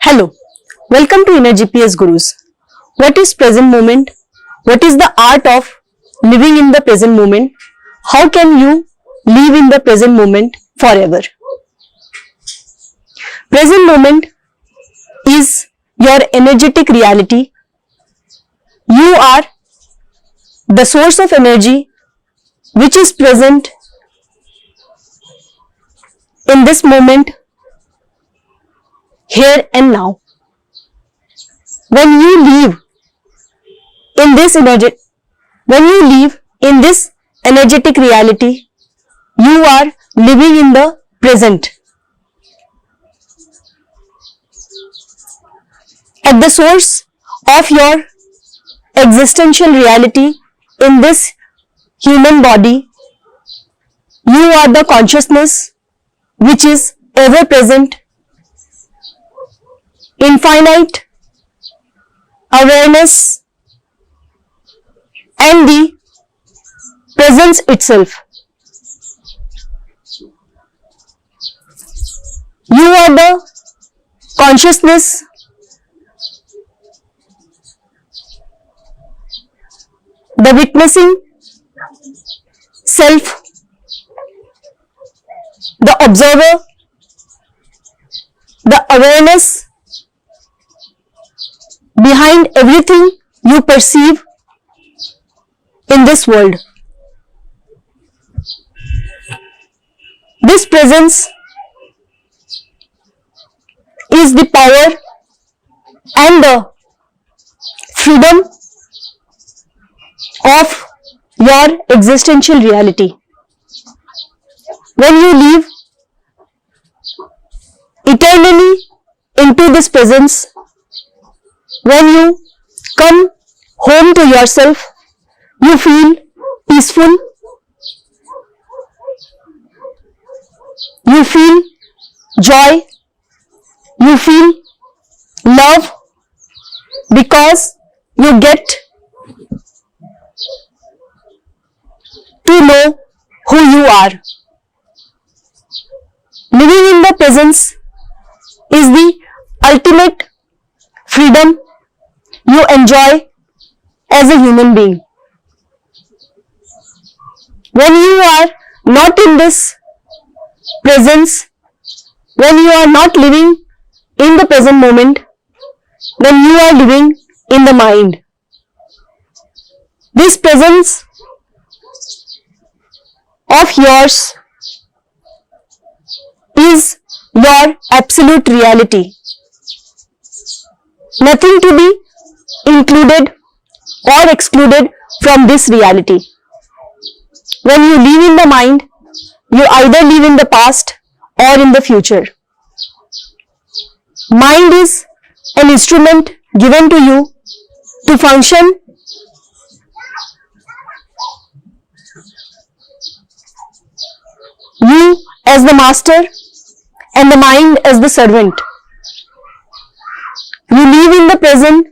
Hello, welcome to Inner GPS Gurus. What is present moment? What is the art of living in the present moment? How can you live in the present moment forever? Present moment is your energetic reality. You are the source of energy which is present in this moment, here and now. When you live in this energetic reality, you are living in the present. At the source of your existential reality in this human body, you are the consciousness which is ever present, infinite awareness and the presence itself. You are the consciousness the witnessing self, the observer, the awareness behind everything you perceive in this world. This presence is the power and the freedom of your existential reality. When you live eternally into this presence, when you come home to yourself, you feel peaceful, you feel joy, you feel love, because you get to know who you are. Living in the presence is the ultimate freedom you enjoy as a human being. When you are not in this presence, when you are not living in the present moment, then you are living in the mind. This presence of yours is your absolute reality. Nothing to be included or excluded from this reality. When you live in the mind, you either live in the past or in the future. Mind is an instrument given to you to function you as the master and the mind as the servant. You live in the present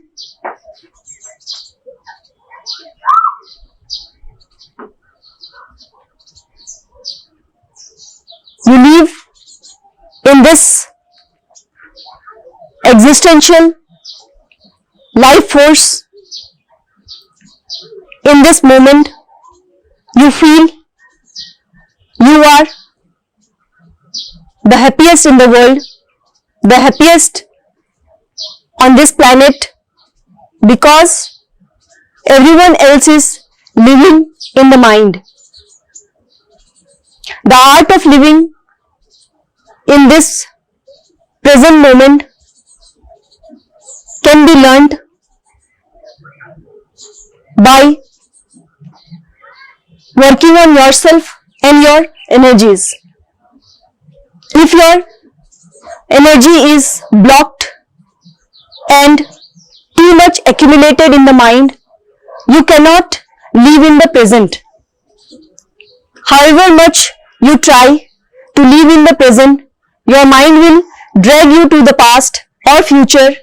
you live in this existential life force. In this moment, you feel you are the happiest in the world, the happiest on this planet, because everyone else is living in the mind. The art of living in this present moment can be learnt by working on yourself and your energies. If your energy is blocked and too much accumulated in the mind, you cannot live in the present. However much you try to live in the present, your mind will drag you to the past or future,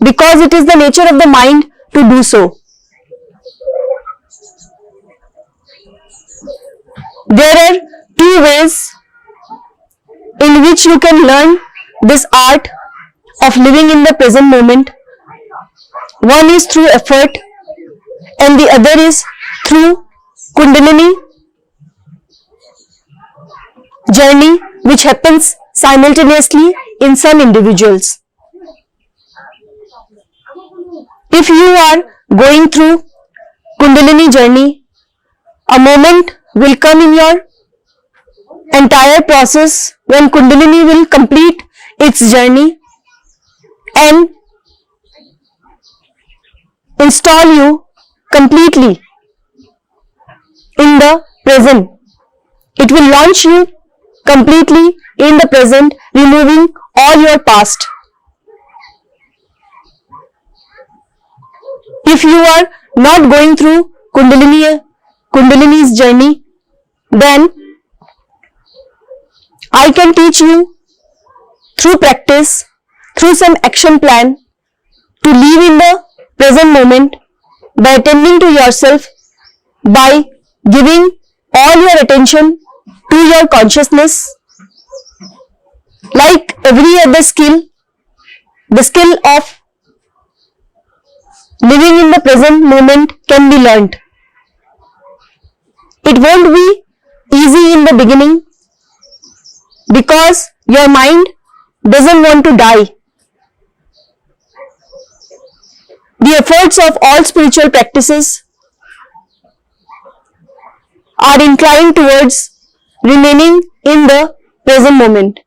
because it is the nature of the mind to do so. There are two ways in which you can learn this art of living in the present moment. One is through effort and the other is through Kundalini journey, which happens simultaneously in some individuals. If you are going through Kundalini journey, a moment will come in your entire process when Kundalini will complete its journey and install you completely in the present. It will launch you completely in the present, removing all your past. If you are not going through Kundalini's journey, then I can teach you through practice, through some action plan, to live in the present moment by attending to yourself, by giving all your attention to your consciousness. Like every other skill, the skill of living in the present moment can be learnt. It won't be easy in the beginning because your mind doesn't want to die. The efforts of all spiritual practices are inclined towards remaining in the present moment.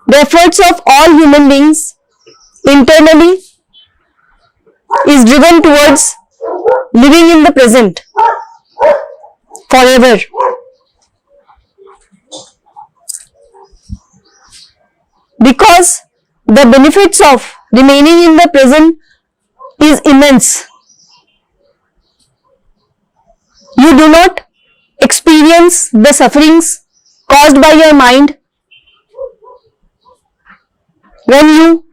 The efforts of all human beings internally is driven towards living in the present forever. Because the benefits of remaining in the present is immense. You do not experience the sufferings caused by your mind when you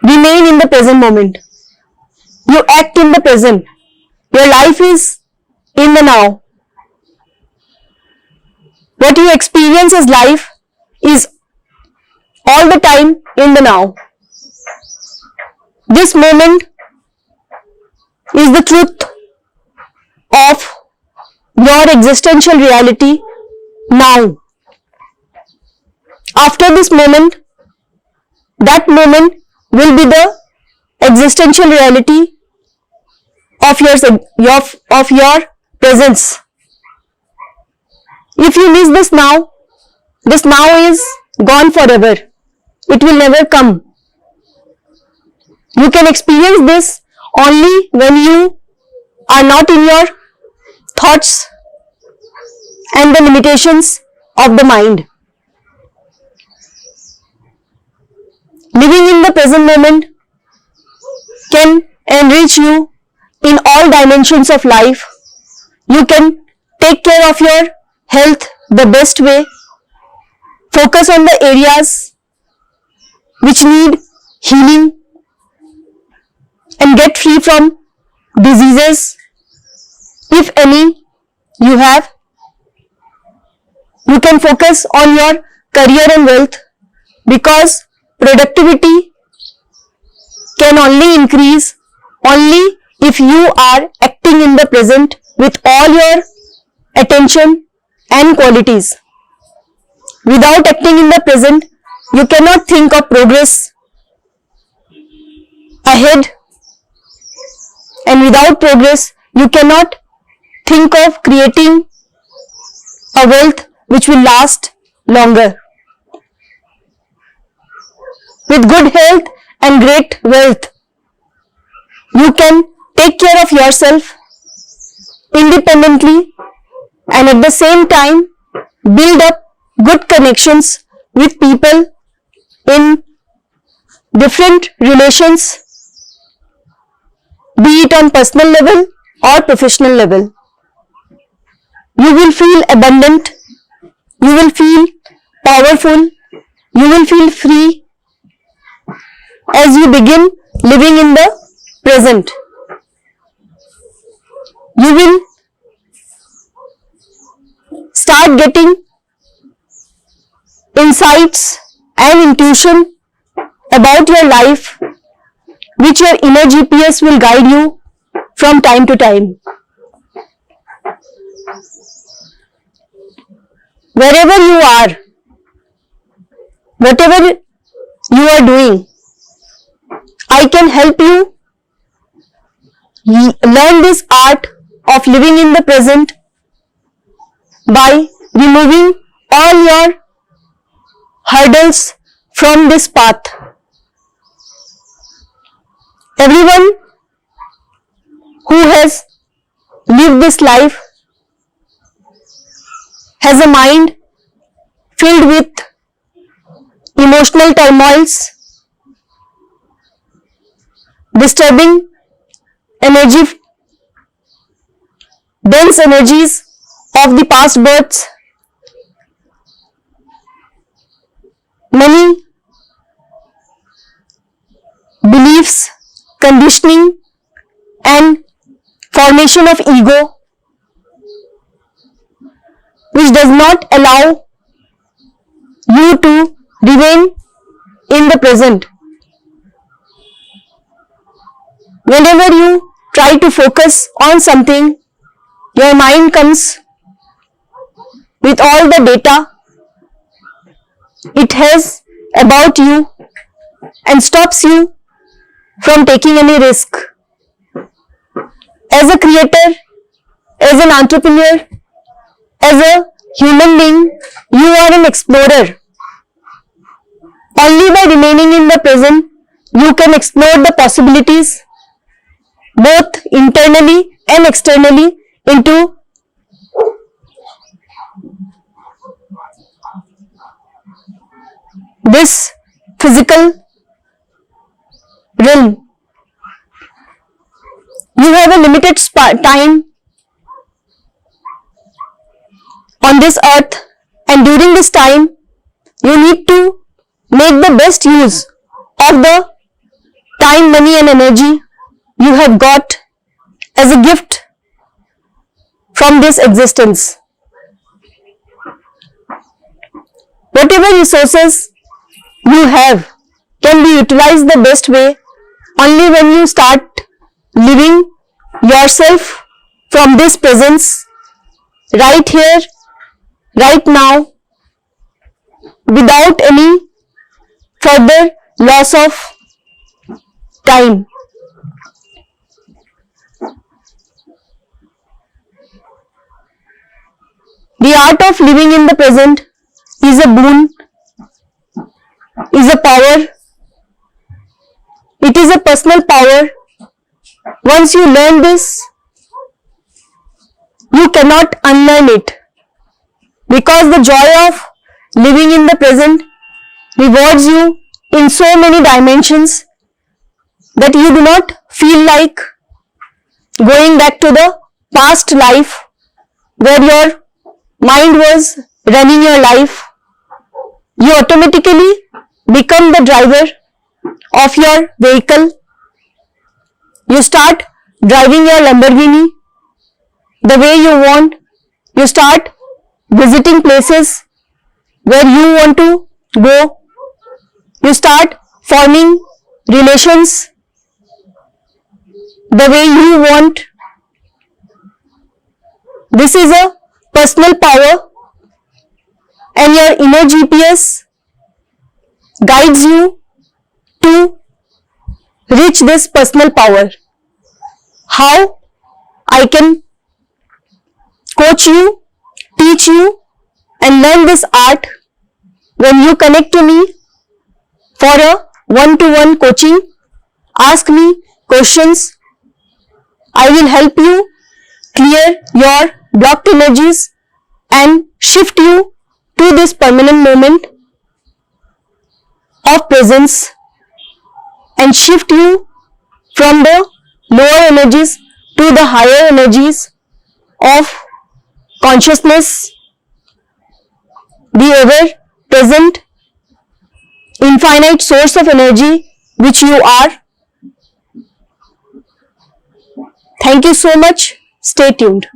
remain in the present moment. You act in the present. Your life is in the now. What you experience as life is all the time in the now. This moment is the truth of your existential reality now. After this moment, that moment will be the existential reality of your presence. If you miss this now is gone forever. It will never come. You can experience this only when you are not in your thoughts and the limitations of the mind. Living in the present moment can enrich you in all dimensions of life. You can take care of your health the best way. Focus on the areas which need healing and get free from diseases, if any you have. You can focus on your career and wealth because productivity can only increase only if you are acting in the present with all your attention and qualities. Without acting in the present, you cannot think of progress ahead, and without progress, you cannot think of creating a wealth which will last longer. With good health and great wealth, you can take care of yourself independently and at the same time build up good connections with people in different relations, be it on personal level or professional level. You will feel abundant, you will feel powerful, you will feel free as you begin living in the present. You will start getting insights and intuition about about your life which your inner GPS will guide you from time to time. Wherever you are, whatever you are doing, I can help you learn this art of living in the present by removing all your hurdles from this path. Everyone who has lived this life has a mind filled with emotional turmoils, disturbing energy, dense energies of the past births, many beliefs, conditioning and formation of ego which does not allow you to remain in the present. Whenever you try to focus on something, your mind comes with all the data it has about you and stops you from taking any risk. As a creator, as an entrepreneur, as a human being, you are an explorer. Only by remaining in the present, you can explore the possibilities both internally and externally into this physical realm. You have a limited time on this earth, and during this time you need to make the best use of the time, money and energy you have got as a gift from this existence. Whatever resources you have can be utilized the best way only when you start living yourself from this presence, right here, right now, without any further loss of time. The art of living in the present is a boon, is a power. It is a personal power. Once you learn this, you cannot unlearn it, because the joy of living in the present rewards you in so many dimensions that you do not feel like going back to the past life where your mind was running your life. You automatically become the driver of your vehicle. You start driving your Lamborghini the way you want. You start visiting places where you want to go. You start forming relations the way you want. This is a personal power, and your inner GPS guides you to reach this personal power. How I can coach you, teach you and learn this art? When you connect to me for a one-to-one coaching, ask me questions. I will help you clear your blocked energies and shift you to this permanent moment of presence, and shift you from the lower energies to the higher energies of consciousness, the ever present infinite source of energy which you are. Thank you so much. Stay tuned.